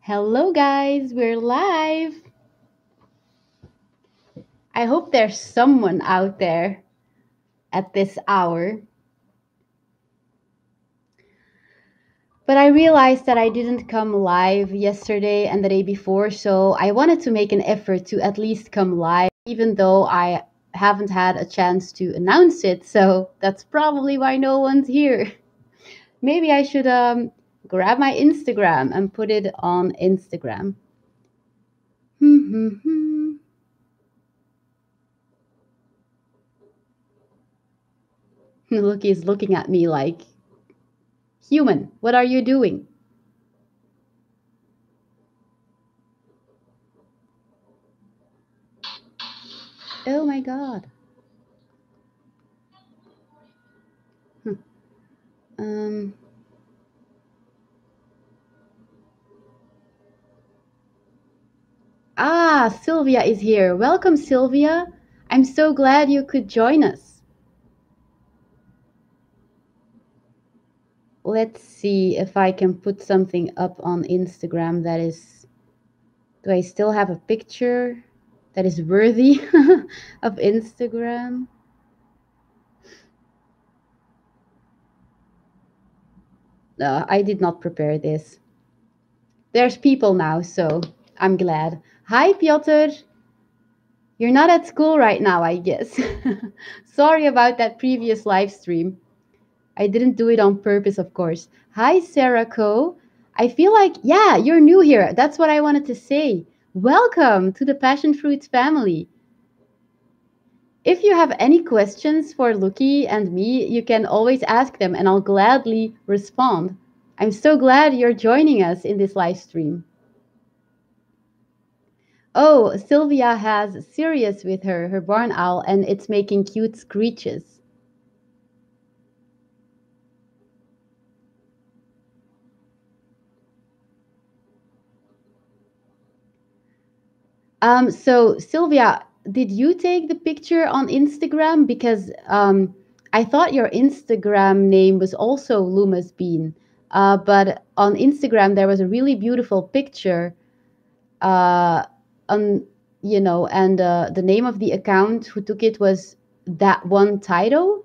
Hello, guys, we're live. I hope there's someone out there at this hour. But I realized that I didn't come live yesterday and the day before, so I wanted to make an effort to at least come live, even though I haven't had a chance to announce it. So that's probably why no one's here. Maybe I should grab my Instagram and put it on Instagram. Lukey is looking at me like, human, what are you doing? Oh my God. Um, Sylvia is here. Welcome, Sylvia. I'm so glad you could join us. Let's see if I can put something up on Instagram that is. Do I still have a picture that is worthy of Instagram? I did not prepare this. There's people now, so I'm glad. Hi, Piotr. You're not at school right now, I guess. Sorry about that previous live stream. I didn't do it on purpose, of course. Hi, Sarah Co. I feel like, yeah, you're new here. That's what I wanted to say. Welcome to the Passion Fruits family. If you have any questions for Lukey and me, you can always ask them and I'll gladly respond. I'm so glad you're joining us in this live stream. Oh, Sylvia has Sirius with her barn owl, and it's making cute screeches. So Sylvia, did you take the picture on Instagram? Because I thought your Instagram name was also Luma's Bean. But on Instagram there was a really beautiful picture uh, on and the name of the account who took it was that one Tito.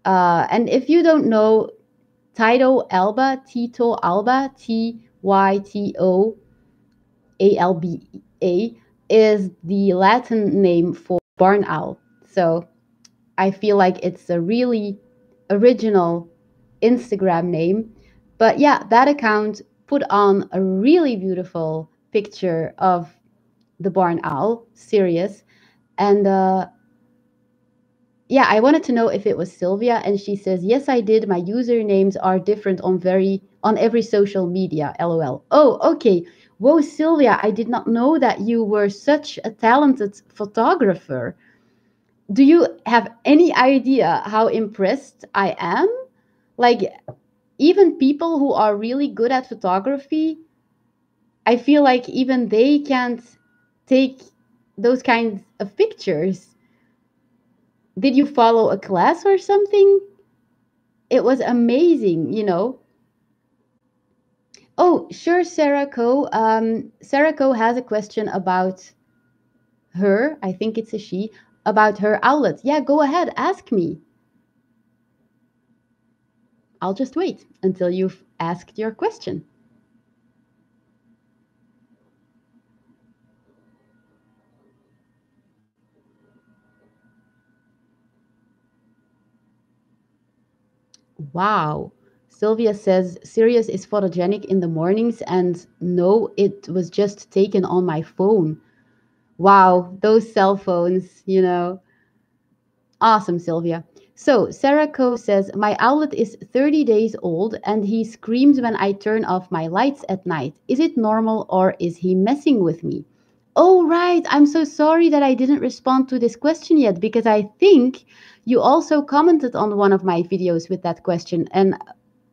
And if you don't know, Tito Alba, Tytoalba, is the Latin name for barn owl. So I feel like it's a really original Instagram name. But yeah, that account put on a really beautiful picture of the barn owl, Sirius. And yeah, I wanted to know if it was Sylvia, and she says, "Yes, I did. My usernames are different on every social media." LOL. Oh, okay. Whoa, Sylvia, I did not know that you were such a talented photographer. Do you have any idea how impressed I am? Like, even people who are really good at photography, I feel like even they can't take those kinds of pictures. Did you follow a class or something? It was amazing. Oh, sure, Sarah Co. Sarah Co has a question about her. I think it's a she, about her outlet. Yeah, go ahead, ask me. I'll just wait until you've asked your question. Wow. Sylvia says Sirius is photogenic in the mornings, and no, it was just taken on my phone. Wow, those cell phones. Awesome, Sylvia. So, Sarah Co says, my owlet is 30 days old and he screams when I turn off my lights at night. Is it normal or is he messing with me? Oh, right. I'm so sorry that I didn't respond to this question yet because I think you also commented on one of my videos with that question. And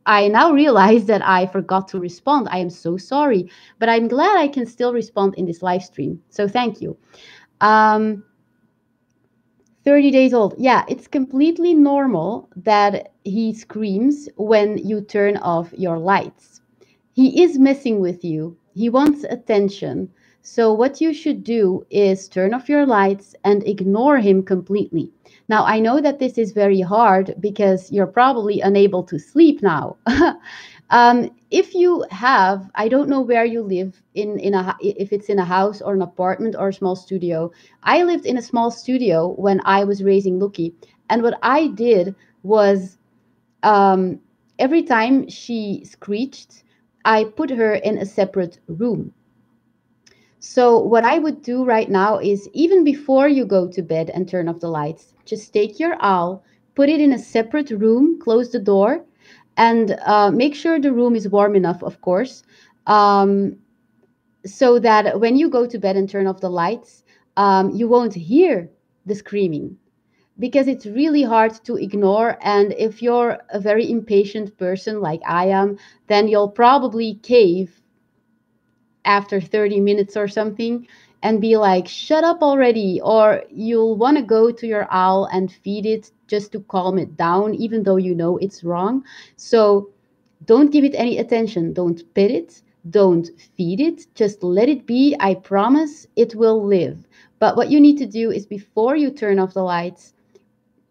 I now realize that I forgot to respond. I am so sorry, but I'm glad I can still respond in this live stream. So, thank you. Um, 30 days old. Yeah, it's completely normal that he screams when you turn off your lights. He is messing with you. He wants attention. So, what you should do is turn off your lights and ignore him completely. Now, I know that this is very hard because you're probably unable to sleep now. If you have, I don't know where you live if it's in a house or an apartment or a small studio. I lived in a small studio when I was raising Lukey, and what I did was um, every time she screeched, I put her in a separate room. So, what I would do right now is even before you go to bed and turn off the lights, just take your owl, put it in a separate room, close the door, and make sure the room is warm enough, of course, um, so that when you go to bed and turn off the lights, you won't hear the screaming because it's really hard to ignore. And if you're a very impatient person like I am, then you'll probably cave after 30 minutes or something and be like, shut up already. Or you'll want to go to your owl and feed it just to calm it down, even though you know it's wrong. So don't give it any attention. Don't pet it. Don't feed it. Just let it be. I promise it will live. But what you need to do is before you turn off the lights,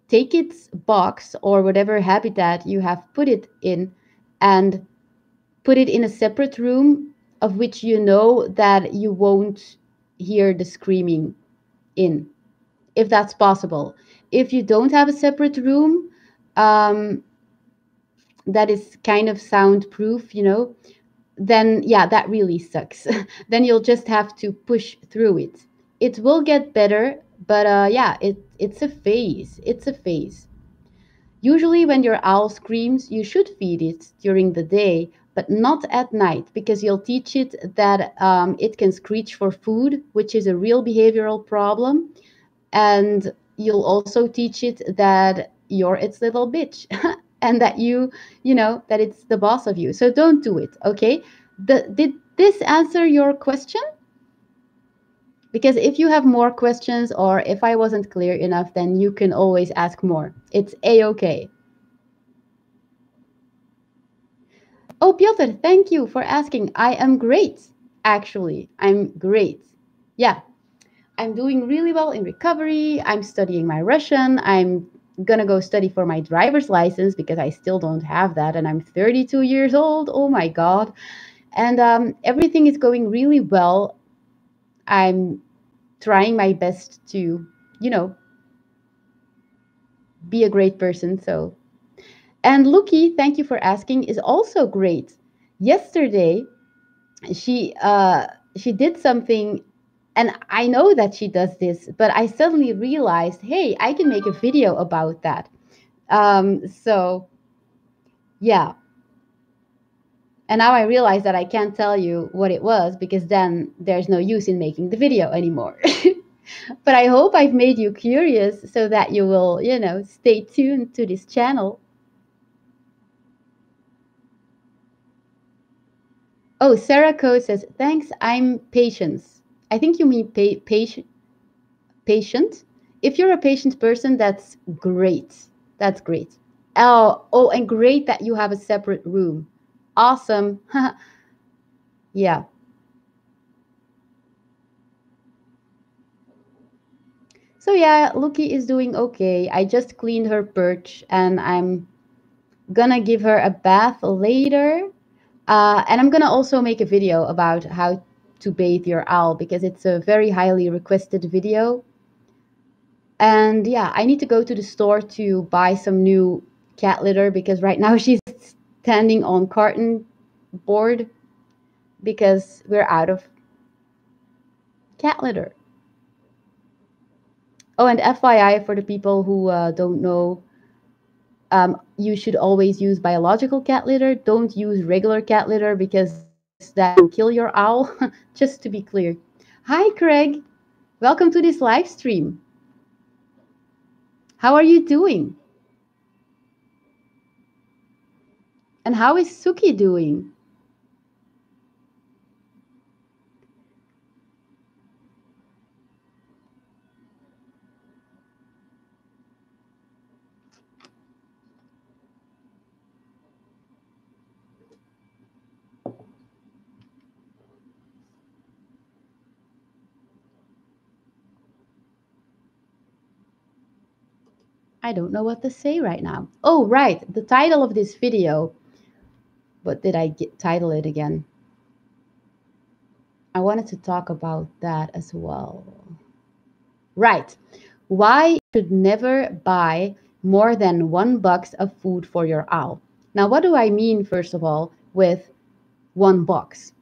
take its box or whatever habitat you have put it in and put it in a separate room of which you know that you won't hear the screaming in, if that's possible. If you don't have a separate room um, that is kind of soundproof, then yeah, that really sucks. Then you'll just have to push through it. It will get better, but yeah, it's a phase. It's a phase. Usually, when your owl screams, you should feed it during the day, but not at night, because you'll teach it that it can screech for food, which is a real behavioral problem. And you'll also teach it that you're its little bitch and that that it's the boss of you. So don't do it, okay? Did this answer your question? Because if you have more questions or if I wasn't clear enough, then you can always ask more. It's a-okay. Oh, Piotr, thank you for asking. I am great, actually. I'm great. Yeah, I'm doing really well in recovery. I'm studying my Russian. I'm gonna go study for my driver's license because I still don't have that, and I'm 32 years old. Oh my God. And everything is going really well. I'm trying my best to, you know, be a great person. So, and Lukey, thank you for asking, is also great. Yesterday, she uh she did something, and I know that she does this, but I suddenly realized, hey, I can make a video about that. So yeah, and now I realize that I can't tell you what it was because then there's no use in making the video anymore. But I hope I've made you curious so that you will, stay tuned to this channel. Oh, Sarah Code says, thanks, I'm patience. I think you mean patient. If you're a patient person, that's great. That's great. Oh, and great that you have a separate room. Awesome. Yeah. So yeah, Lukey is doing okay. I just cleaned her perch and I'm gonna give her a bath later. And I'm gonna also make a video about how to bathe your owl because it's a very highly requested video. And yeah, I need to go to the store to buy some new cat litter because right now she's standing on carton board because we're out of cat litter. Oh, and FYI for the people who don't know, you should always use biological cat litter. Don't use regular cat litter because that will kill your owl. Just to be clear. Hi, Craig. Welcome to this live stream. How are you doing? And how is Suki doing? I don't know what to say right now. Oh, right. The title of this video. What did I title it again? I wanted to talk about that as well. Right. Why you should never buy more than 1 box of food for your owl. Now, what do I mean, first of all, with 1 box?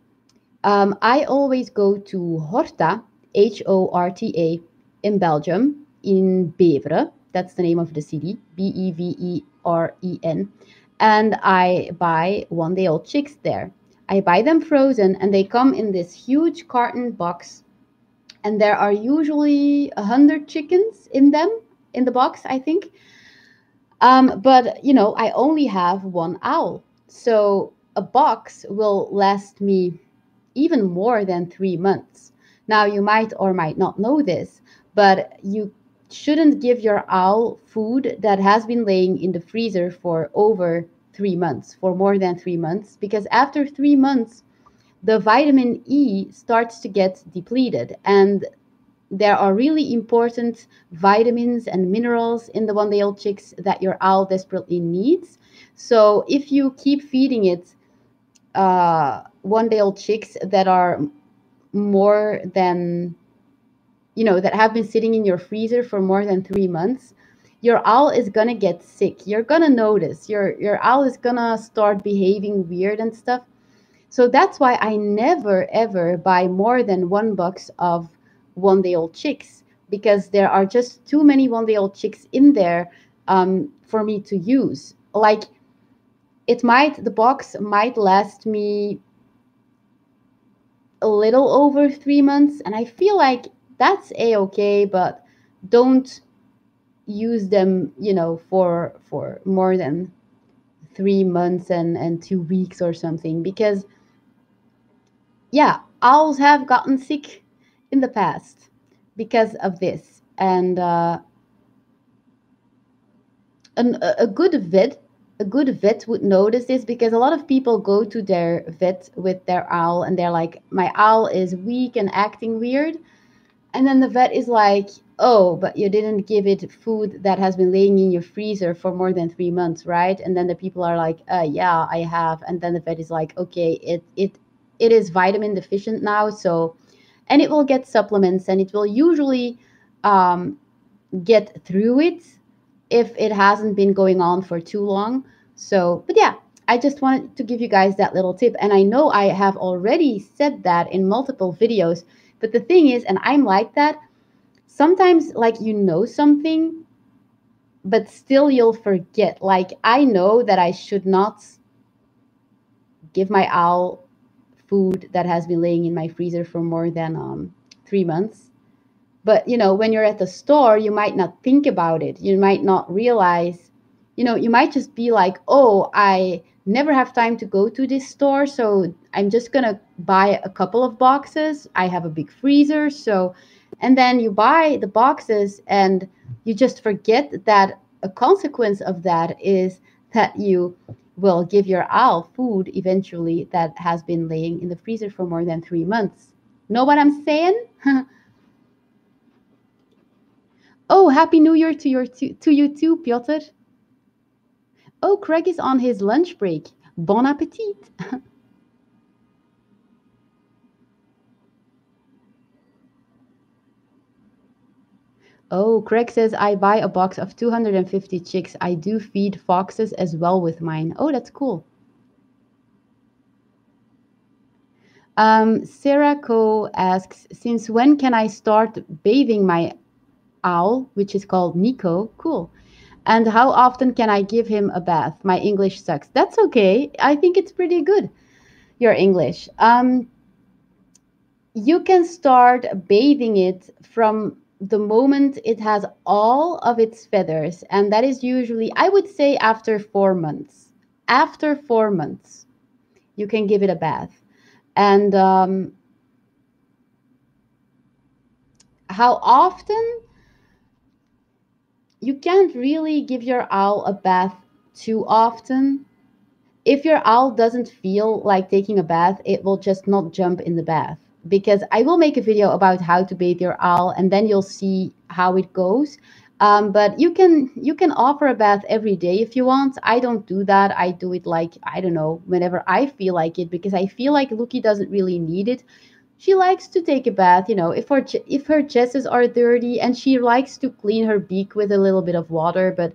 I always go to Horta, Horta, in Belgium, in Beveren. That's the name of the city, Beveren. And I buy 1-day-old chicks there. I buy them frozen, and they come in this huge carton box. And there are usually 100 chickens in them, in the box, I think. But, you know, I only have 1 owl. So a box will last me even more than 3 months. Now, you might or might not know this, but you shouldn't give your owl food that has been laying in the freezer for over 3 months, for more than 3 months, because after 3 months, the vitamin E starts to get depleted. And there are really important vitamins and minerals in the 1-day-old chicks that your owl desperately needs. So if you keep feeding it 1-day-old chicks that are more than, you know, that have been sitting in your freezer for more than 3 months, your owl is gonna get sick. You're gonna notice your owl is gonna start behaving weird and stuff. So that's why I never ever buy more than 1 box of 1-day-old chicks, because there are just too many 1-day-old chicks in there for me to use. Like, the box might last me a little over 3 months, and I feel like that's a-okay, but don't use them, you know, for more than 3 months and 2 weeks or something, because yeah, owls have gotten sick in the past because of this. And a good vet would notice this, because a lot of people go to their vet with their owl and they're like, my owl is weak and acting weird. And then the vet is like, oh, but you didn't give it food that has been laying in your freezer for more than 3 months, right? And then the people are like, yeah, I have. And then the vet is like, okay, it is vitamin deficient now, so, and it will get supplements, and it will usually get through it if it hasn't been going on for too long. So, but yeah, I just wanted to give you guys that little tip. And I know I have already said that in multiple videos, but the thing is, and I'm like that, sometimes, like, you know something, but still you'll forget. Like, I know that I should not give my owl food that has been laying in my freezer for more than 3 months. But, you know, when you're at the store, you might not think about it. You might not realize, you know, you might just be like, oh, I never have time to go to this store, so I'm just going to buy a couple of boxes. I have a big freezer. So, and then you buy the boxes and you just forget that a consequence of that is that you will give your owl food eventually that has been laying in the freezer for more than 3 months. Know what I'm saying? Oh, Happy New Year to you too, Piotr. Oh, Craig is on his lunch break. Bon appetit. Oh, Craig says, I buy a box of 250 chicks. I do feed foxes as well with mine. Oh, that's cool. Sarah Co asks, since when can I start bathing my owl, which is called Nico? Cool. And how often can I give him a bath? My English sucks. That's okay. I think it's pretty good, your English. You can start bathing it from the moment it has all of its feathers. And that is usually, I would say, after 4 months. After 4 months, you can give it a bath. And how often? You can't really give your owl a bath too often. If your owl doesn't feel like taking a bath, it will just not jump in the bath. Because I will make a video about how to bathe your owl, and then you'll see how it goes. But you can offer a bath every day if you want. I don't do that. I do it like, I don't know, whenever I feel like it, because I feel like Lukey doesn't really need it. She likes to take a bath, if her jesses are dirty, and she likes to clean her beak with a little bit of water. But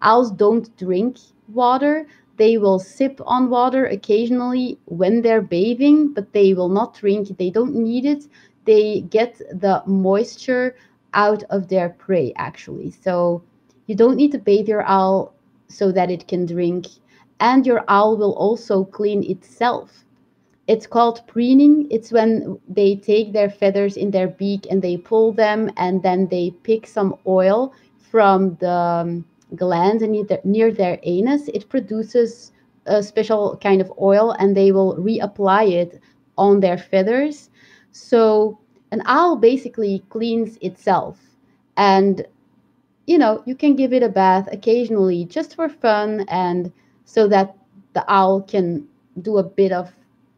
owls don't drink water. They will sip on water occasionally when they're bathing, but they will not drink. They don't need it. They get the moisture out of their prey, actually. So you don't need to bathe your owl so that it can drink. And your owl will also clean itself. It's called preening. It's when they take their feathers in their beak and they pull them, and then they pick some oil from the gland near their anus. It produces a special kind of oil, and they will reapply it on their feathers. So an owl basically cleans itself. And you can give it a bath occasionally just for fun, and so that the owl can do a bit of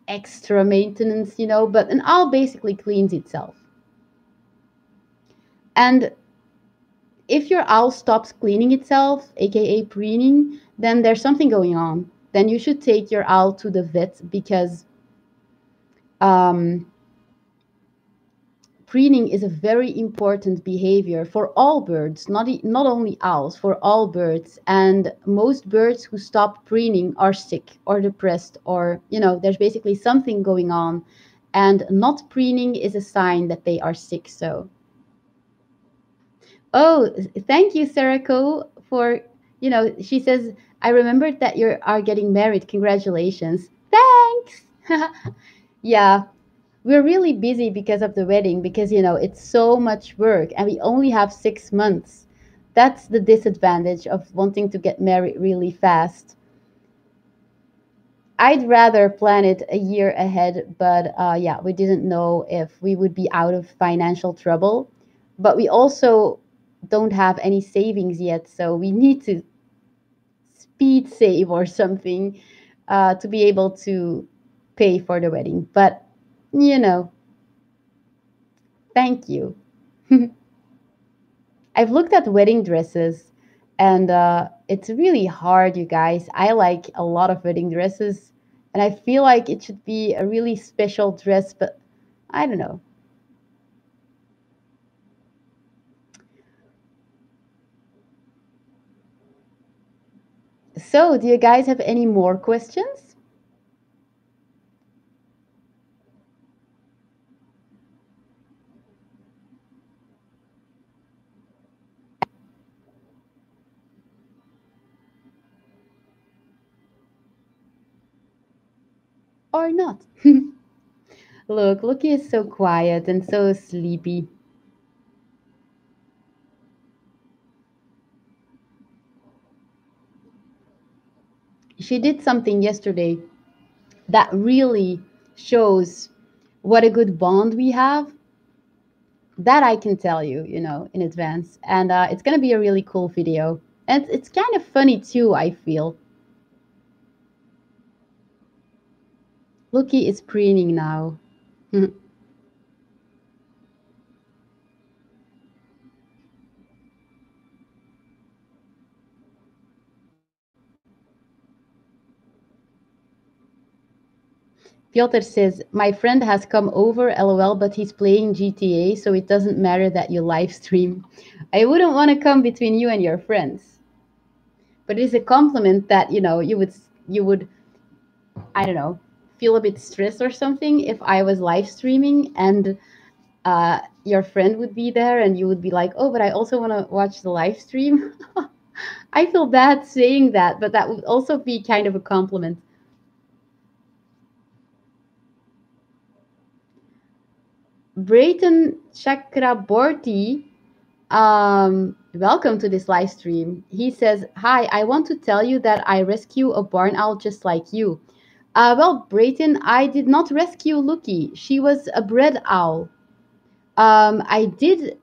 extra maintenance, but an owl basically cleans itself. And if your owl stops cleaning itself, aka preening, then there's something going on. Then you should take your owl to the vet, because um, preening is a very important behavior for all birds, not only owls, for all birds. And most birds who stop preening are sick or depressed, or, there's basically something going on. And not preening is a sign that they are sick. So, oh, thank you, Sarako, for, she says, I remembered that you are getting married. Congratulations. Thanks. Yeah, we're really busy because of the wedding, because it's so much work and we only have 6 months. That's the disadvantage of wanting to get married really fast. I'd rather plan it a year ahead, but yeah, we didn't know if we would be out of financial trouble. But we also don't have any savings yet, so we need to speed save or something to be able to pay for the wedding. But you know thank you. I've looked at wedding dresses, and it's really hard, you guys. I like a lot of wedding dresses, and I feel like it should be a really special dress, but I don't know. So, do you guys have any more questions or not? Look, Lukey is so quiet and so sleepy. She did something yesterday that really shows what a good bond we have. That I can tell you, in advance. And it's going to be a really cool video. And it's kind of funny too, I feel. Lukey is preening now. Piotr says, my friend has come over, lol, but he's playing GTA, so it doesn't matter that you live stream. I wouldn't want to come between you and your friends. But it is a compliment that, you would, I don't know, feel a bit stressed or something if I was live streaming and your friend would be there and you would be like, oh, but I also want to watch the live stream. I feel bad saying that, but that would also be kind of a compliment. Brayton Chakraborty, welcome to this live stream. He says, hi, I want to tell you that I rescue a barn owl just like you. Well, Brayton, I did not rescue Lukey. She was a bred owl. I did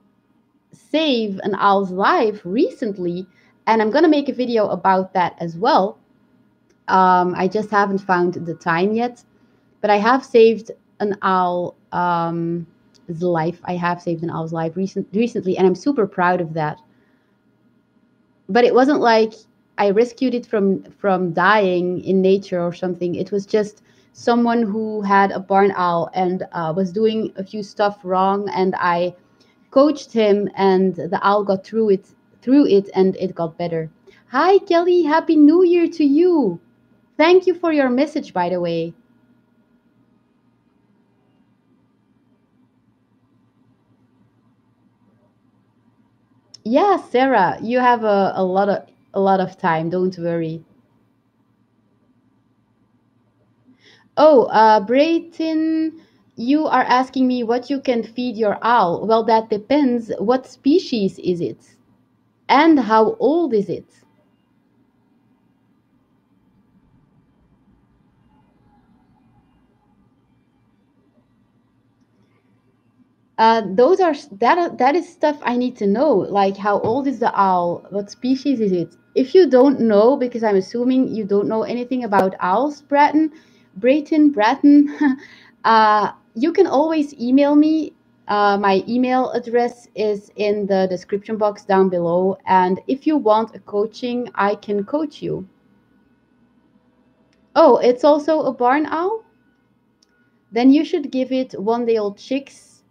save an owl's life recently, and I'm going to make a video about that as well. I just haven't found the time yet, but I have saved an owl life. I have saved an owl's life recently, and I'm super proud of that. But it wasn't like I rescued it from dying in nature or something. It was just someone who had a barn owl and was doing a few stuff wrong, and I coached him, and the owl got through it, and it got better. Hi, Kelly. Happy New Year to you. Thank you for your message, by the way. Yeah, Sarah, you have a lot of time. Don't worry. Oh, Brayton, you are asking me what you can feed your owl. Well, that depends. What species is it? And how old is it? That is stuff I need to know. Like, how old is the owl? What species is it? If you don't know, because I'm assuming you don't know anything about owls, Bratton, you can always email me. My email address is in the description box down below, and if you want a coaching, I can coach you. Oh, it's also a barn owl? Then you should give it 1 day old chicks,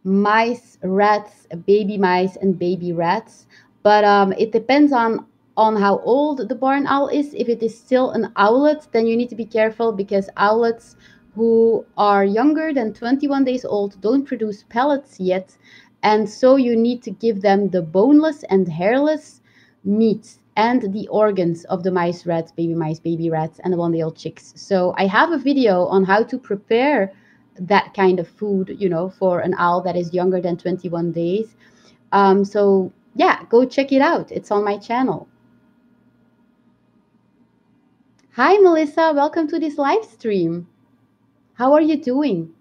mice, rats, baby mice, and baby rats. But it depends on how old the barn owl is. If it is still an owlet, then you need to be careful because owlets who are younger than 21 days old don't produce pellets yet, and so you need to give them the boneless and hairless meat and the organs of the mice, baby rats, and the 1 day old chicks. So I have a video on how to prepare that kind of food, for an owl that is younger than 21 days. So yeah, go check it out. It's on my channel. Hi, Melissa. Welcome to this live stream. How are you doing?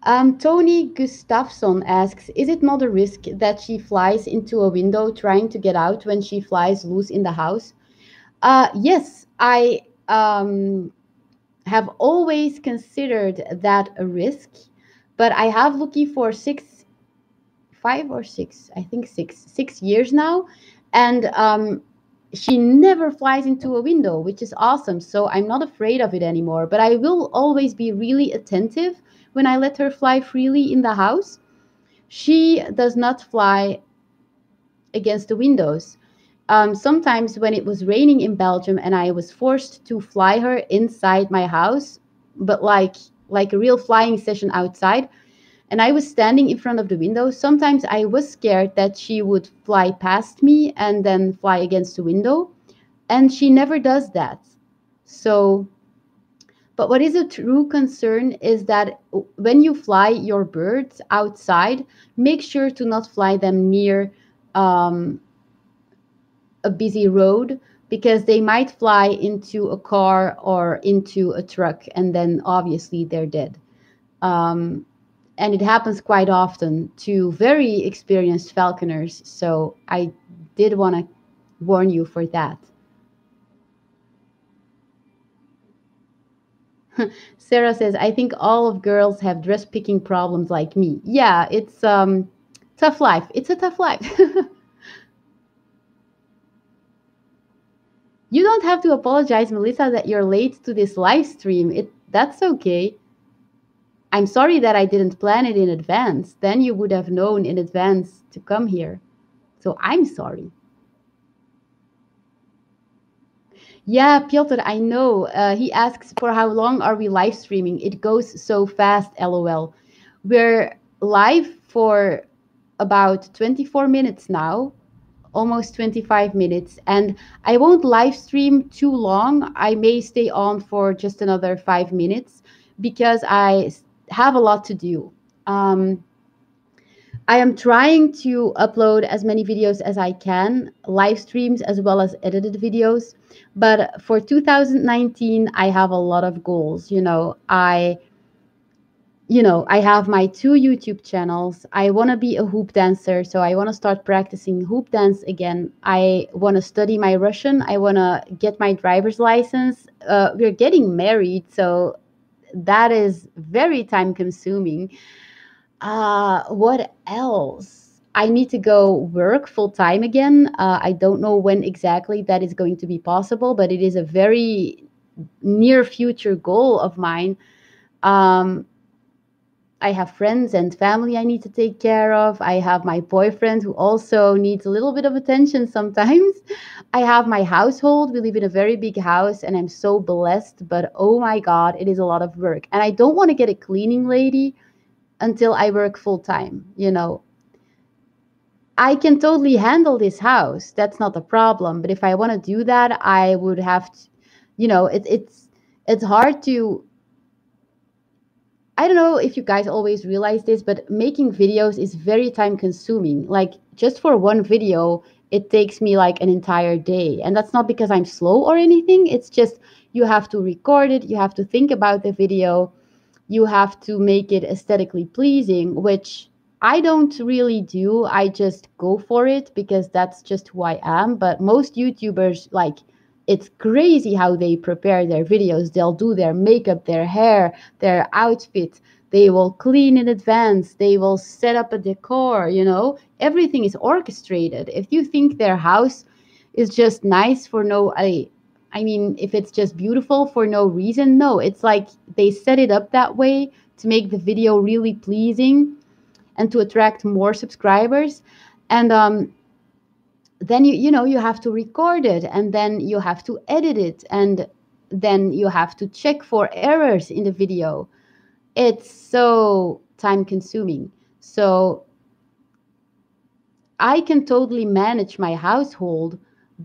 Tony Gustafsson asks, is it not a risk that she flies into a window trying to get out when she flies loose in the house? Yes, I have always considered that a risk, but I have Lukey for 5 or 6, I think 6 years now, and she never flies into a window, which is awesome. So I'm not afraid of it anymore, but I will always be really attentive when I let her fly freely in the house. She does not fly against the windows. Sometimes when it was raining in Belgium and I was forced to fly her inside my house, but like a real flying session outside, and I was standing in front of the window, sometimes I was scared that she would fly past me and then fly against the window, and she never does that. So, but what is a true concern is that when you fly your birds outside, make sure to not fly them near um, a busy road, because they might fly into a car or into a truck, and then obviously they're dead. Um, and it happens quite often to very experienced falconers. So I did want to warn you for that. Sarah says, I think all of girls have dress picking problems like me. Yeah, it's tough life. It's a tough life. You don't have to apologize, Melissa, that you're late to this live stream. That's okay. I'm sorry that I didn't plan it in advance. Then you would have known in advance to come here. So I'm sorry. Yeah, Piotr, I know. He asks for how long are we live streaming? It goes so fast, lol. We're live for about 24 minutes now, almost 25 minutes. And I won't live stream too long. I may stay on for just another 5 minutes because have a lot to do. I am trying to upload as many videos as I can, live streams as well as edited videos. But for 2019, I have a lot of goals. I have my 2 YouTube channels. I want to be a hoop dancer, so I want to start practicing hoop dance again. I want to study my Russian. I want to get my driver's license. We're getting married, so that is very time consuming. What else? I need to go work full time again. I don't know when exactly that is going to be possible, but it is a very near future goal of mine. Um, I have friends and family I need to take care of. I have my boyfriend who also needs a little bit of attention sometimes. I have my household. We live in a very big house and I'm so blessed, but oh my God, it is a lot of work. And I don't want to get a cleaning lady until I work full time. I can totally handle this house. That's not the problem. But if I want to do that, I would have to, it's hard to. I don't know if you guys always realize this, but making videos is very time consuming. Like just for one video, it takes me like an entire day. And that's not because I'm slow or anything. It's just you have to record it, you have to think about the video, you have to make it aesthetically pleasing, which I don't really do. I just go for it because that's just who I am. But most YouTubers, like, it's crazy how they prepare their videos. They'll do their makeup, their hair, their outfit. They will clean in advance. They will set up a decor. Everything is orchestrated. If you think their house is just nice for no, I mean, if it's just beautiful for no reason, no, it's like they set it up that way to make the video really pleasing and to attract more subscribers. And then you have to record it and then you have to edit it and then you have to check for errors in the video. It's so time consuming. So I can totally manage my household,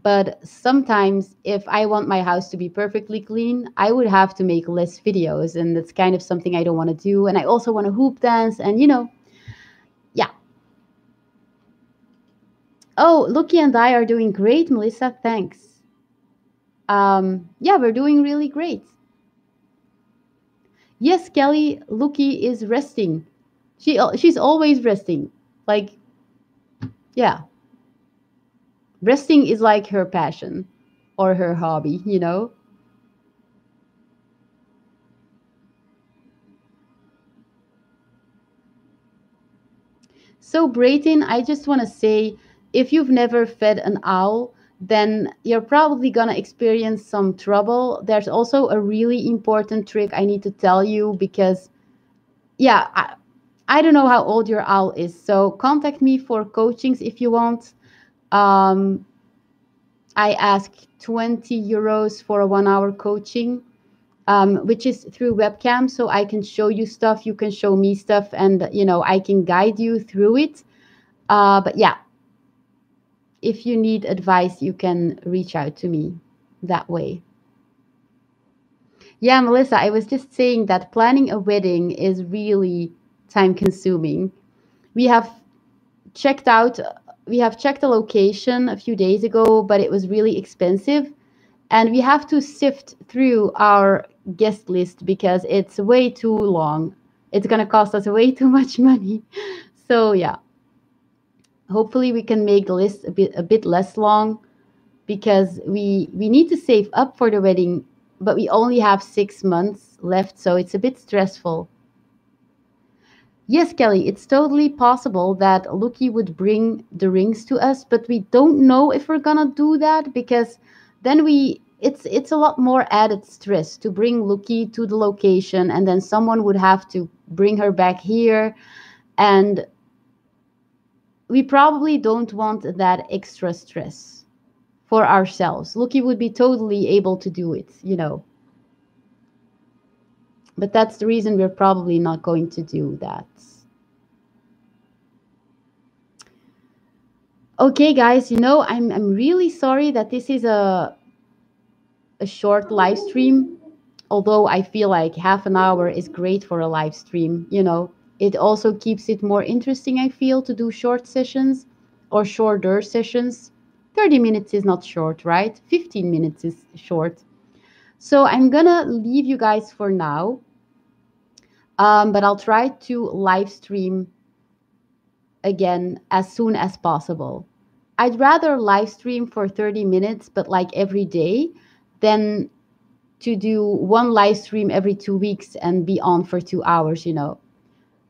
but sometimes if I want my house to be perfectly clean, I would have to make less videos, and that's kind of something I don't want to do. And I also want to hoop dance, and yeah. Oh, Lukey and I are doing great, Melissa. Thanks. Yeah, we're doing really great. Yes, Kelly, Lukey is resting. She's always resting. Like, yeah, resting is like her passion or her hobby. So, Brayton, I just want to say if you've never fed an owl, then you're probably going to experience some trouble. There's also a really important trick I need to tell you because, yeah, I don't know how old your owl is. So, contact me for coachings if you want. Um, I ask 20 euros for a 1 hour coaching, which is through webcam. So I can show you stuff, you can show me stuff, and, I can guide you through it. But yeah, if you need advice, you can reach out to me that way. Yeah, Melissa, I was just saying that planning a wedding is really time consuming. We have checked out, we have checked a location a few days ago, but it was really expensive. And we have to sift through our guest list because it's way too long. It's going to cost us way too much money. So, yeah, hopefully we can make the list a bit less long because we need to save up for the wedding, but we only have 6 months left, so it's a bit stressful. Yes, Kelly, it's totally possible that Lukey would bring the rings to us, but we don't know if we're gonna do that because then it's a lot more added stress to bring Lukey to the location and then someone would have to bring her back here, and we probably don't want that extra stress for ourselves. Lukey would be totally able to do it. But that's the reason we're probably not going to do that. Okay, guys, I'm really sorry that this is a short live stream, although I feel like half an hour is great for a live stream. It also keeps it more interesting, I feel, to do short sessions or shorter sessions. 30 minutes is not short, right? 15 minutes is short. So I'm gonna leave you guys for now, but I'll try to live stream again as soon as possible. I'd rather live stream for 30 minutes, but like every day, than to do one live stream every 2 weeks and be on for 2 hours.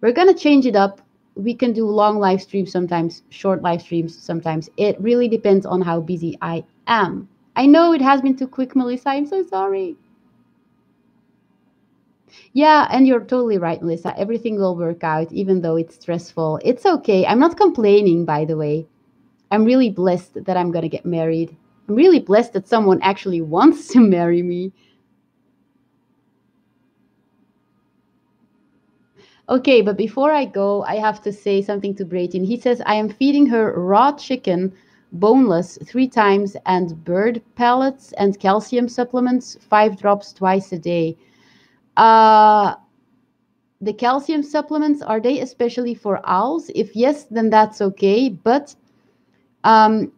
We're going to change it up. we can do long live streams sometimes, short live streams sometimes. It really depends on how busy I am. I know it has been too quick, Melissa. I'm so sorry. Yeah, and you're totally right, Melissa. Everything will work out, even though it's stressful. It's okay. I'm not complaining, by the way. I'm really blessed that I'm going to get married. I'm really blessed that someone actually wants to marry me. Okay, but before I go, I have to say something to Brayton. He says, I am feeding her raw chicken, boneless, 3 times, and bird pellets and calcium supplements, 5 drops twice a day. Uh, the calcium supplements, are they especially for owls? If yes, then that's okay. But um,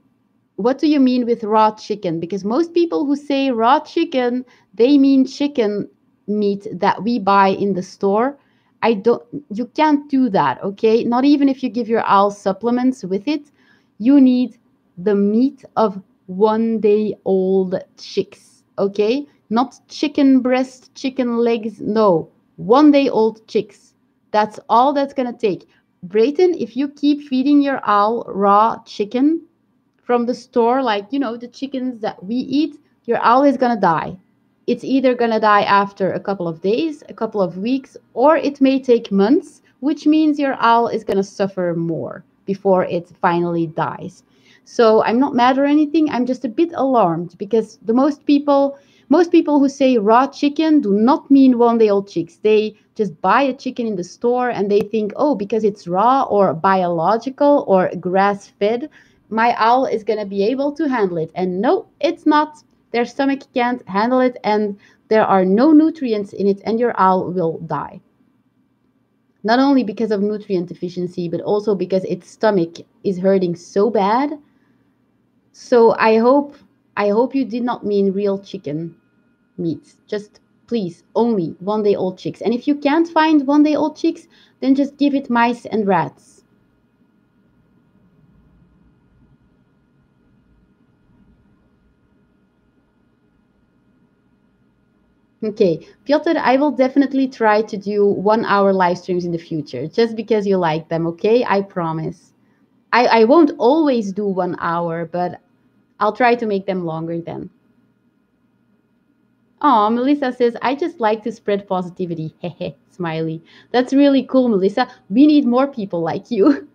what do you mean with raw chicken? Because most people who say raw chicken, they mean chicken meat that we buy in the store. I don't, you can't do that, okay? Not even if you give your owl supplements with it. You need the meat of 1 day old chicks, okay? Not chicken breast, chicken legs, no. 1 day old chicks. That's all that's gonna take. Brayton, if you keep feeding your owl raw chicken, from the store, like, the chickens that we eat, your owl is going to die. It's either going to die after a couple of days, a couple of weeks, or it may take months, which means your owl is going to suffer more before it finally dies. So I'm not mad or anything. I'm just a bit alarmed because most people who say raw chicken do not mean 1 day old chicks. They just buy a chicken in the store and they think, oh, because it's raw or biological or grass fed, my owl is going to be able to handle it. And no, it's not. Their stomach can't handle it, and there are no nutrients in it, and your owl will die. Not only because of nutrient deficiency, but also because its stomach is hurting so bad. So I hope you did not mean real chicken meat. Just please, only 1 day old chicks. And if you can't find 1 day old chicks, then just give it mice and rats. Okay, Piotr, I will definitely try to do 1 hour live streams in the future, just because you like them, okay? I promise. I won't always do 1 hour, but I'll try to make them longer then. Oh, Melissa says, I just like to spread positivity. Hehe, smiley. That's really cool, Melissa. We need more people like you.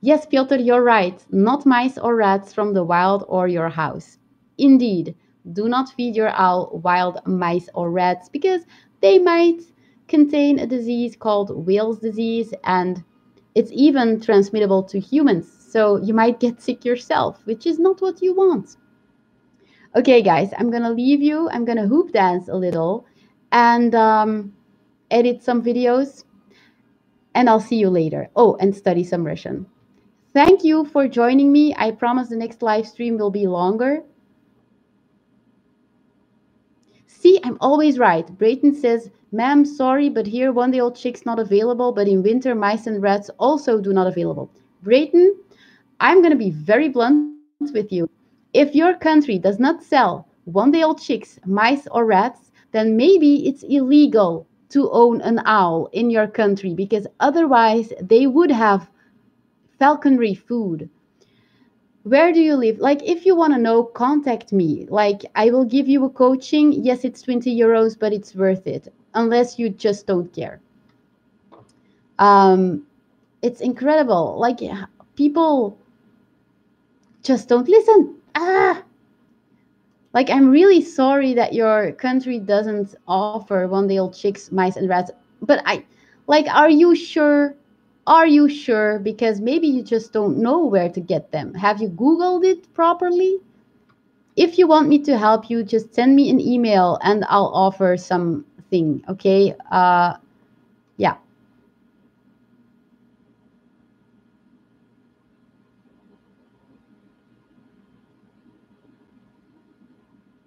Yes, Piotr, you're right. Not mice or rats from the wild or your house. Indeed, do not feed your owl wild mice or rats because they might contain a disease called Wales disease, and it's even transmittable to humans. So you might get sick yourself, which is not what you want. Okay, guys, I'm gonna leave you. I'm gonna hoop dance a little and edit some videos, and I'll see you later. Oh, and study some Russian. Thank you for joining me. I promise the next live stream will be longer. See, I'm always right. Brayton says, ma'am, sorry, but here 1 day old chicks not available, but in winter mice and rats also do not available. Brayton, I'm going to be very blunt with you. If your country does not sell 1 day old chicks, mice, or rats, then maybe it's illegal to own an owl in your country because otherwise they would have falconry food. Where do you live? Like, if you want to know, contact me. Like, I will give you a coaching. Yes, it's 20 euros, but it's worth it unless you just don't care. Um, it's incredible. Like, people just don't listen. Like, I'm really sorry that your country doesn't offer 1 day old chicks, mice, and rats. But are you sure? Are you sure? Because maybe you just don't know where to get them. Have you Googled it properly? If you want me to help you, just send me an email and I'll offer something. Okay. Yeah.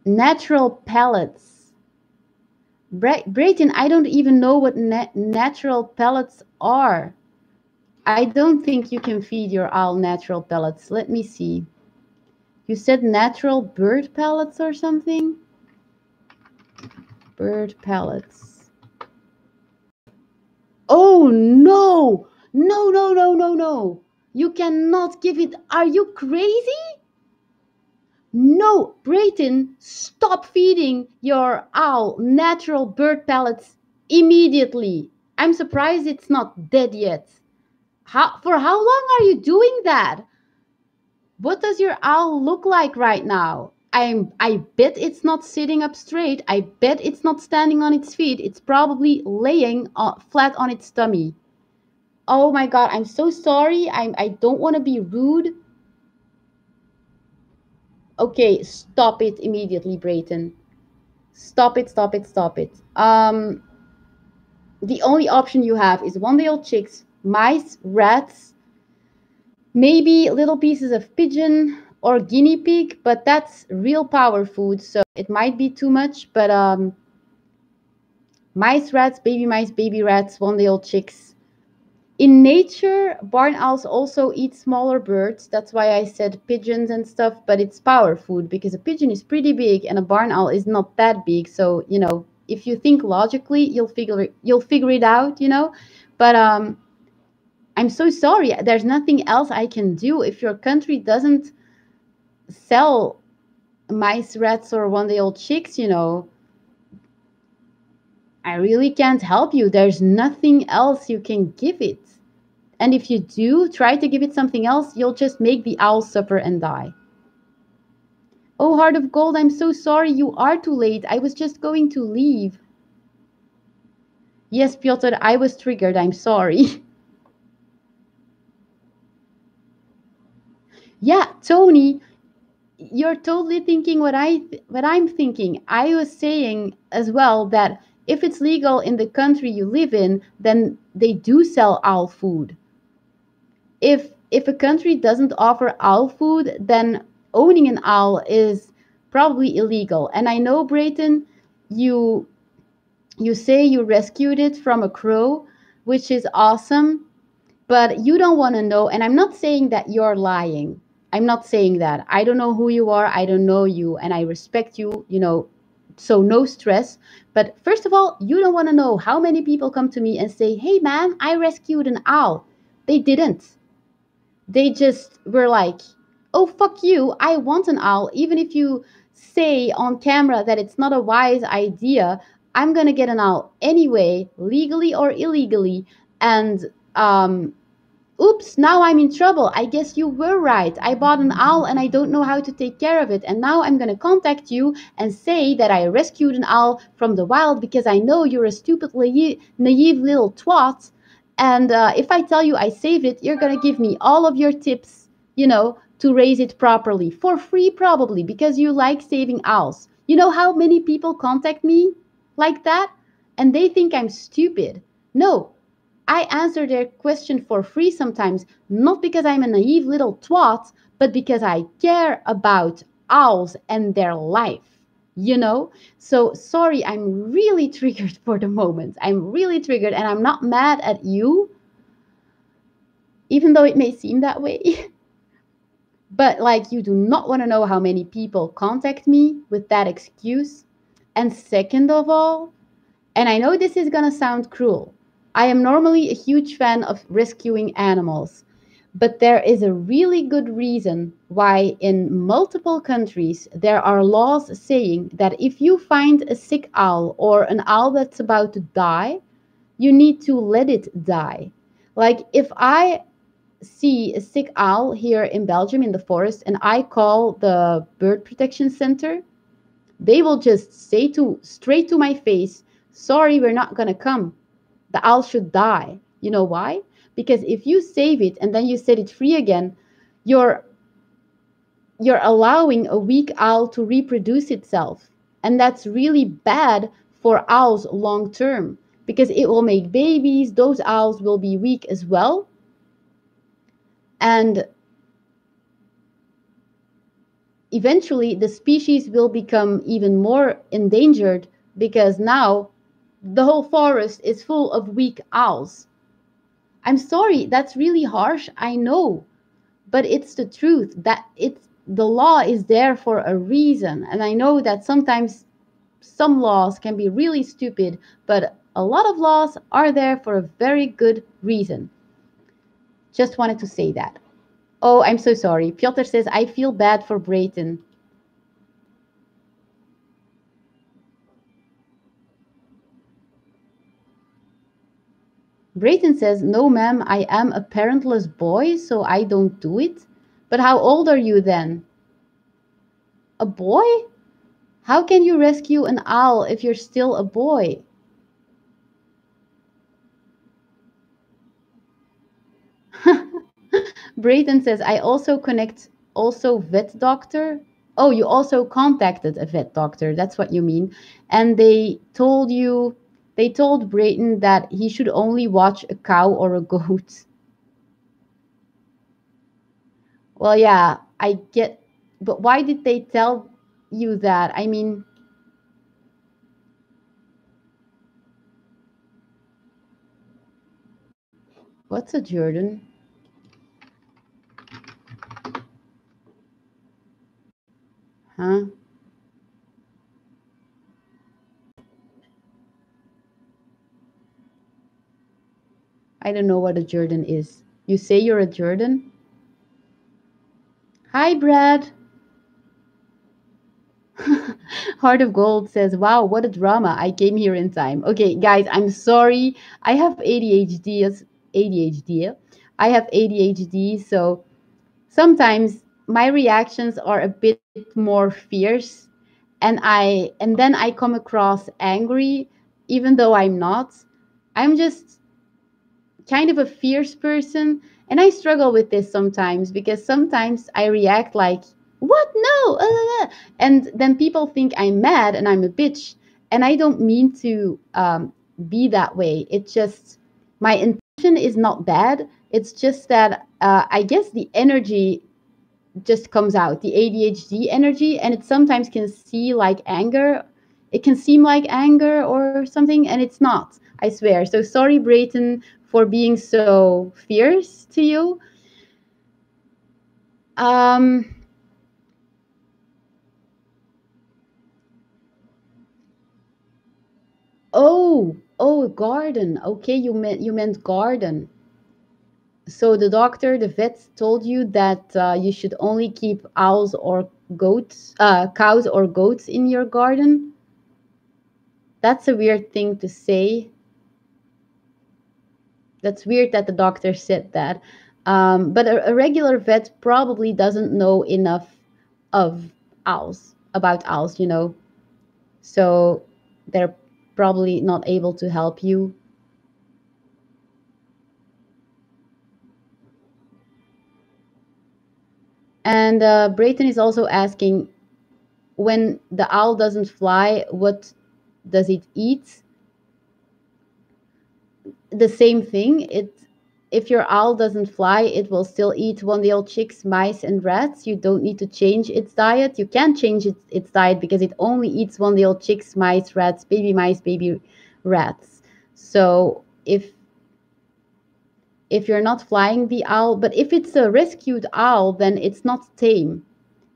Natural pellets. Brayton, I don't even know what natural pellets are. I don't think you can feed your owl natural pellets. Let me see. You said natural bird pellets or something? bird pellets. Oh no! No, no, no, no, no. You cannot give it. Are you crazy? No, Brayton, stop feeding your owl natural bird pellets immediately. I'm surprised it's not dead yet. For how long are you doing that? What does your owl look like right now? I bet it's not sitting up straight. I bet it's not standing on its feet. It's probably laying flat on its tummy. Oh my god, I'm so sorry. I don't want to be rude. Okay, stop it immediately, Brayton. Stop it, stop it, stop it. The only option you have is one-day-old chicks, mice, rats, maybe little pieces of pigeon or guinea pig, but that's real power food, so it might be too much. But mice, baby rats, one-day-old chicks. In nature, barn owls also eat smaller birds. That's why I said pigeons and stuff, but it's power food because a pigeon is pretty big and a barn owl is not that big. So, if you think logically, you'll figure it out, But I'm so sorry. There's nothing else I can do. If your country doesn't sell mice, rats, or one-day-old chicks, I really can't help you. There's nothing else you can give it. And if you do try to give it something else, you'll just make the owl suffer and die. Oh, Heart of Gold, I'm so sorry. You are too late. I was just going to leave. Yes, Piotr, I was triggered. I'm sorry. Yeah, Tony, you're totally thinking what I'm thinking. I was saying as well that if it's legal in the country you live in, then they do sell owl food. If a country doesn't offer owl food, then owning an owl is probably illegal. And I know, Brayton, you you say you rescued it from a crow, which is awesome, but you don't want to know. And I'm not saying that you're lying. I'm not saying that. I don't know who you are. I don't know you, and I respect you. So no stress. But first of all, you don't want to know how many people come to me and say, "Hey, man, I rescued an owl." They didn't. They just were like, "Oh, fuck you, I want an owl. Even if you say on camera that it's not a wise idea, I'm gonna get an owl anyway, legally or illegally." And oops, now I'm in trouble. I guess you were right. I bought an owl and I don't know how to take care of it. And now I'm going to contact you and say that I rescued an owl from the wild because I know you're a stupid, naive little twat. And if I tell you I saved it, you're going to give me all of your tips, to raise it properly. For free, probably, because you like saving owls. You know how many people contact me like that? And they think I'm stupid. No, I answer their question for free sometimes, not because I'm a naive little twat, but because I care about owls and their life. So sorry, I'm really triggered for the moment. I'm really triggered and I'm not mad at you, even though it may seem that way. But like, you do not want to know how many people contact me with that excuse. And second of all, and I know this is going to sound cruel, I am normally a huge fan of rescuing animals, but there is a really good reason why in multiple countries there are laws saying that if you find a sick owl or an owl that's about to die, you need to let it die. Like if I see a sick owl here in Belgium in the forest and I call the bird protection center, they will just say straight to my face, "Sorry, we're not going to come. The owl should die." You know why? Because if you save it and then you set it free again, you're allowing a weak owl to reproduce itself. And that's really bad for owls long term because it will make babies. Those owls will be weak as well. And eventually the species will become even more endangered because now the whole forest is full of weak owls. I'm sorry, that's really harsh, I know, but it's the truth. The law is there for a reason. And I know that sometimes some laws can be really stupid, but a lot of laws are there for a very good reason. Just wanted to say that. Oh, I'm so sorry. Piotr says, I feel bad for Brayton. Brayton says, no, ma'am, I am a parentless boy, so I don't do it. But how old are you then? A boy? How can you rescue an owl if you're still a boy? Brayton says, I also connect also vet doctor. Oh, you also contacted a vet doctor. That's what you mean. And they told Brayton that he should only watch a cow or a goat. Well, yeah, I get, but why did they tell you that? I mean, what's a Jordan? Huh? I don't know what a Jordan is. You say you're a Jordan? Hi, Brad. Heart of Gold says, wow, what a drama. I came here in time. Okay, guys, I'm sorry. I have ADHD. ADHD. I have ADHD, so sometimes my reactions are a bit more fierce and then I come across angry even though I'm not. I'm just kind of a fierce person, and I struggle with this sometimes because sometimes I react like, what, no, and then people think I'm mad and I'm a bitch, and I don't mean to be that way. It's just my intention is not bad. It's just that I guess the energy just comes out, the ADHD energy, and it sometimes can see like anger. It can seem like anger or something, and it's not. I swear. So sorry, Brayton, for being so fierce to you. Um. Oh, garden. Okay, you meant garden. So the doctor, the vet, told you that you should only keep owls or goats, cows or goats in your garden. That's a weird thing to say. That's weird that the doctor said that. But a regular vet probably doesn't know enough of about owls. So they're probably not able to help you. And Brayton is also asking, when the owl doesn't fly, what does it eat? The same thing. If your owl doesn't fly, it will still eat one-day-old chicks, mice, and rats. You don't need to change its diet. You can't change its diet because it only eats one-day-old chicks, mice, baby rats. So if you're not flying the owl, but if it's a rescued owl, then it's not tame.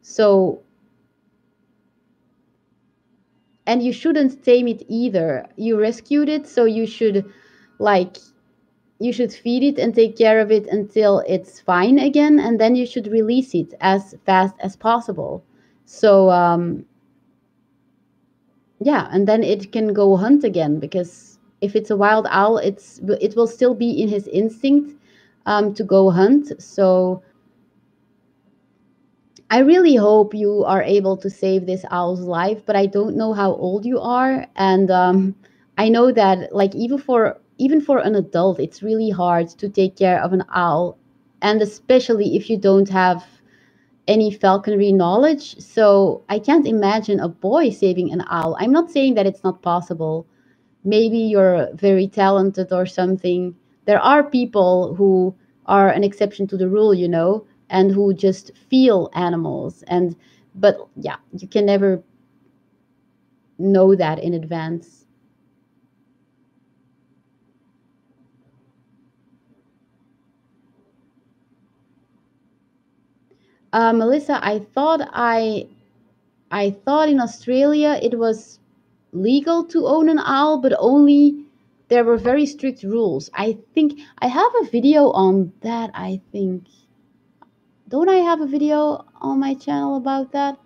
So, and you shouldn't tame it either. You rescued it, so like you should feed it and take care of it until it's fine again, and then you should release it as fast as possible. So yeah, and then it can go hunt again, because if it's a wild owl, it will still be in his instinct to go hunt. So I really hope you are able to save this owl's life, but I don't know how old you are, and I know that like even for an adult, it's really hard to take care of an owl, and especially if you don't have any falconry knowledge. So I can't imagine a boy saving an owl. I'm not saying that it's not possible. Maybe you're very talented or something. There are people who are an exception to the rule, and who just feel animals. But yeah, you can never know that in advance. Melissa, I thought in Australia it was legal to own an owl, but only there were very strict rules. I think I have a video on that. I think, don't I have a video on my channel about that?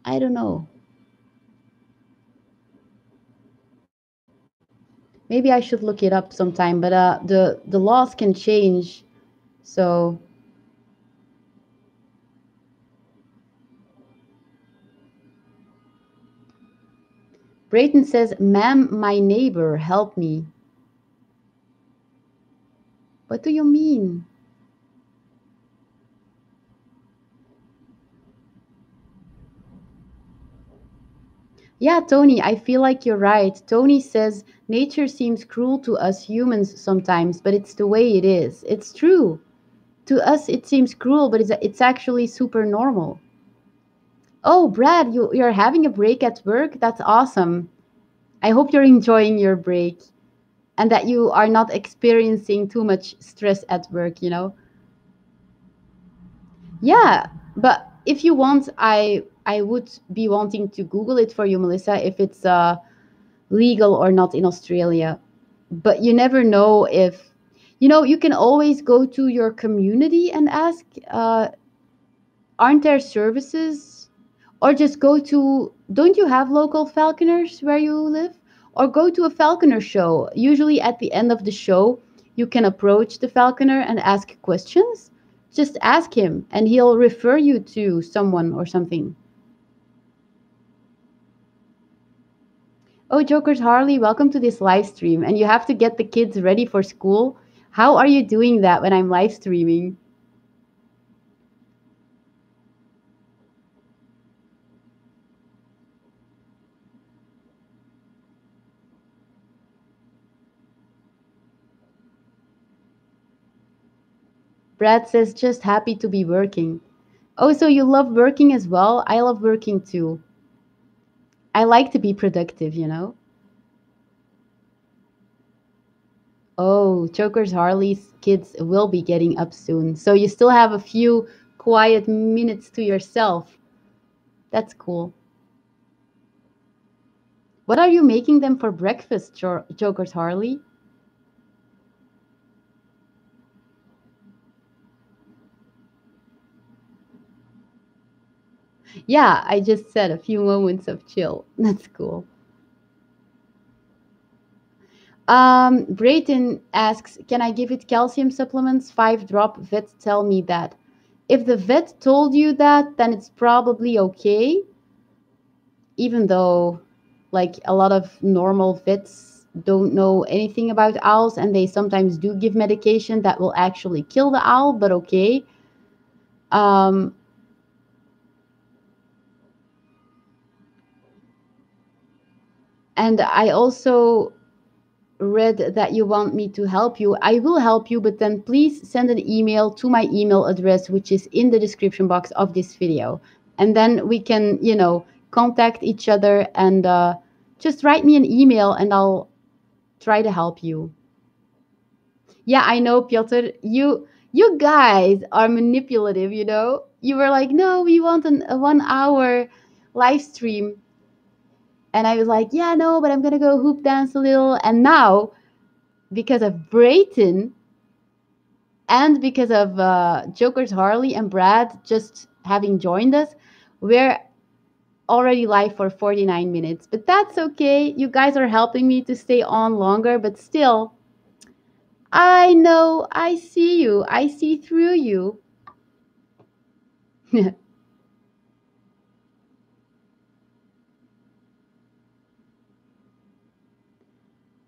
I don't know. Maybe I should look it up sometime, but the laws can change. So Brayton says, "Ma'am, my neighbor, help me." What do you mean? Yeah, Tony, I feel like you're right. Tony says nature seems cruel to us humans sometimes, but it's the way it is. It's true. To us, it seems cruel, but it's actually super normal. Oh, Brad, you're having a break at work? That's awesome. I hope you're enjoying your break and that you are not experiencing too much stress at work, you know? Yeah, but if you want, I would be wanting to Google it for you, Melissa, if it's legal or not in Australia. But you never know if, you can always go to your community and ask, aren't there services? Or just go to, don't you have local falconers where you live? Or go to a falconer show. Usually at the end of the show, you can approach the falconer and ask questions. Just ask him and he'll refer you to someone or something. Oh, Jokers Harley, welcome to this live stream. And you have to get the kids ready for school. How are you doing that when I'm live streaming? Brad says, just happy to be working. Oh, so you love working as well? I love working too. I like to be productive. Oh, Chokers Harley's kids will be getting up soon. So you still have a few quiet minutes to yourself. That's cool. What are you making them for breakfast, Chokers Harley? Yeah, I just said a few moments of chill. That's cool. Brayton asks, can I give it calcium supplements? 5 drop. Vet tell me that. If the vet told you that, then it's probably okay. Even though, like, a lot of normal vets don't know anything about owls, and they sometimes do give medication that will actually kill the owl, but okay. Um, and I also read that you want me to help you. I will help you, but then please send an email to my email address, which is in the description box of this video. And then we can, contact each other and just write me an email and I'll try to help you. Yeah, I know, Piotr. You guys are manipulative, you know? You were like, no, we want a 1 hour live stream. And I was like, yeah, no, but I'm going to go hoop dance a little. And now, because of Brayton and because of Jokers Harley and Brad just having joined us, we're already live for 49 minutes. But that's okay. You guys are helping me to stay on longer, but still, I know, I see you. I see through you.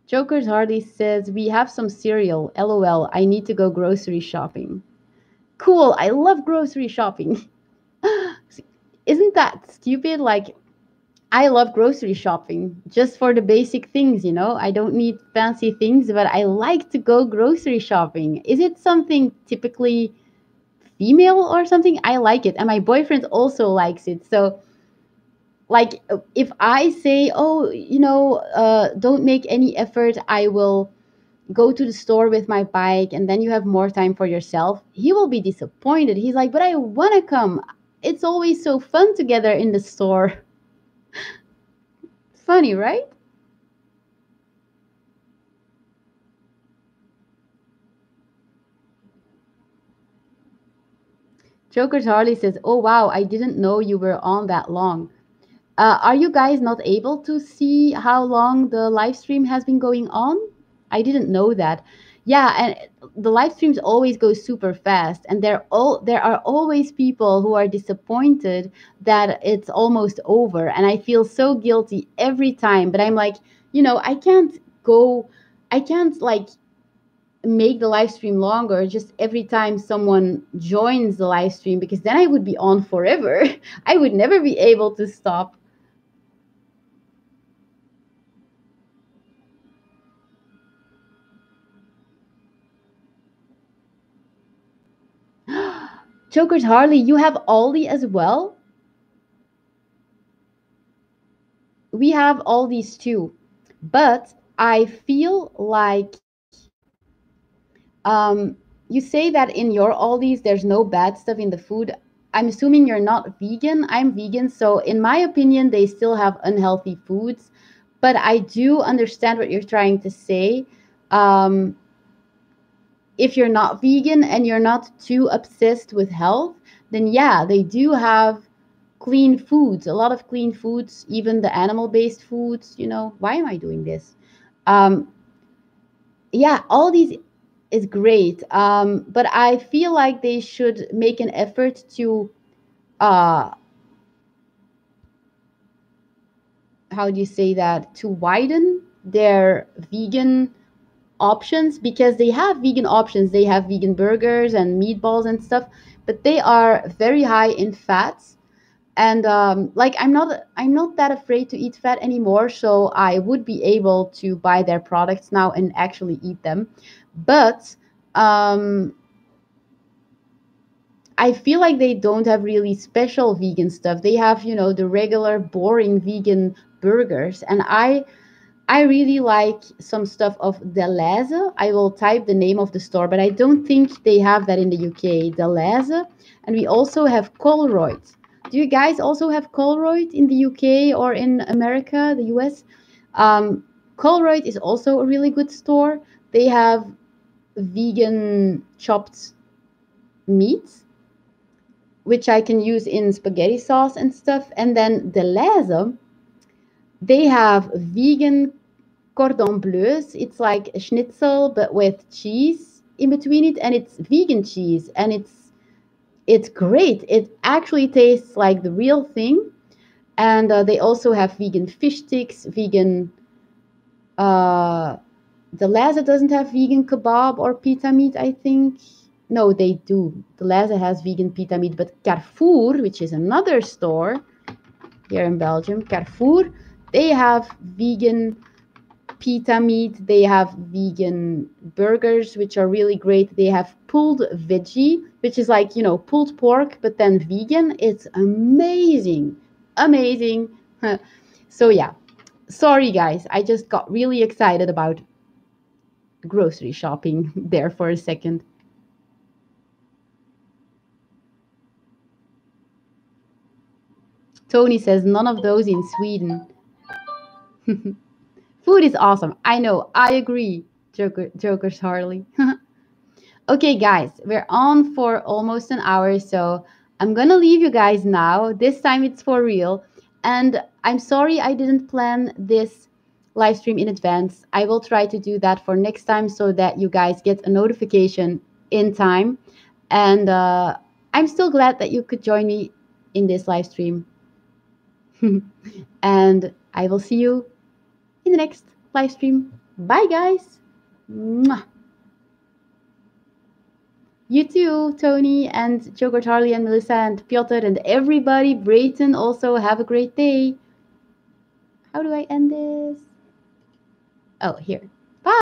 Jokers Hardy says, we have some cereal. LOL, I need to go grocery shopping. Cool, I love grocery shopping. Isn't that stupid? Like, I love grocery shopping just for the basic things. I don't need fancy things, but I like to go grocery shopping. Is it something typically female or something? I like it. And my boyfriend also likes it. So, like, if I say, oh, don't make any effort, I will go to the store with my bike and then you have more time for yourself, he will be disappointed. He's like, but I want to come. It's always so fun together in the store. Funny, right? Joker Charlie says, "Oh wow, I didn't know you were on that long." Are you guys not able to see how long the live stream has been going on? I didn't know that. Yeah, and the live streams always go super fast, and there are always people who are disappointed that it's almost over, and I feel so guilty every time. But I'm like, I can't go, I can't like make the live stream longer just every time someone joins the live stream because then I would be on forever. I would never be able to stop. Joker's Harley, you have Aldi as well? We have Aldi's too. But I feel like um, you say that in your Aldi's there's no bad stuff in the food. I'm assuming you're not vegan. I'm vegan, so in my opinion, they still have unhealthy foods. But I do understand what you're trying to say. Um, if you're not vegan and you're not too obsessed with health, then yeah, they do have clean foods, a lot of clean foods, even the animal based foods. Why am I doing this? Um, yeah, all these is great. But I feel like they should make an effort to, uh, how do you say that, to widen their vegan options because they have vegan options. They have vegan burgers and meatballs and stuff, but they are very high in fats. And like I'm not that afraid to eat fat anymore, so I would be able to buy their products now and actually eat them. But um, I feel like they don't have really special vegan stuff. They have, the regular boring vegan burgers, and I really like some stuff of Deleuze. I will type the name of the store, but I don't think they have that in the UK. Deleuze. And we also have Colroyd. Do you guys also have Colroyd in the UK or in America, the US? Um, Colroyd is also a really good store. They have vegan chopped meats, which I can use in spaghetti sauce and stuff. And then Deleuze, they have vegan cordon bleus. It's like a schnitzel but with cheese in between it, and it's vegan cheese, and it's great. It actually tastes like the real thing. And they also have vegan fish sticks, vegan. Uh, the Laza doesn't have vegan kebab or pita meat, I think. No, they do. The Laza has vegan pita meat, but Carrefour, which is another store here in Belgium, Carrefour, they have vegan pita meat. They have vegan burgers, which are really great. They have pulled veggie, which is like, pulled pork, but then vegan. It's amazing. Amazing. So, yeah. Sorry, guys. I just got really excited about grocery shopping there for a second. Tony says none of those in Sweden. Food is awesome. I know. I agree. Joker's Harley. Okay, guys, we're on for almost an hour, so I'm gonna leave you guys now. This time it's for real. And I'm sorry I didn't plan this live stream in advance. I will try to do that for next time so that you guys get a notification in time. And I'm still glad that you could join me in this live stream. And I will see you in the next live stream. Bye, guys. Mwah. You too, Tony and Joker Charlie and Melissa and Piotr and everybody. Brayton also have a great day. How do I end this? Oh, here.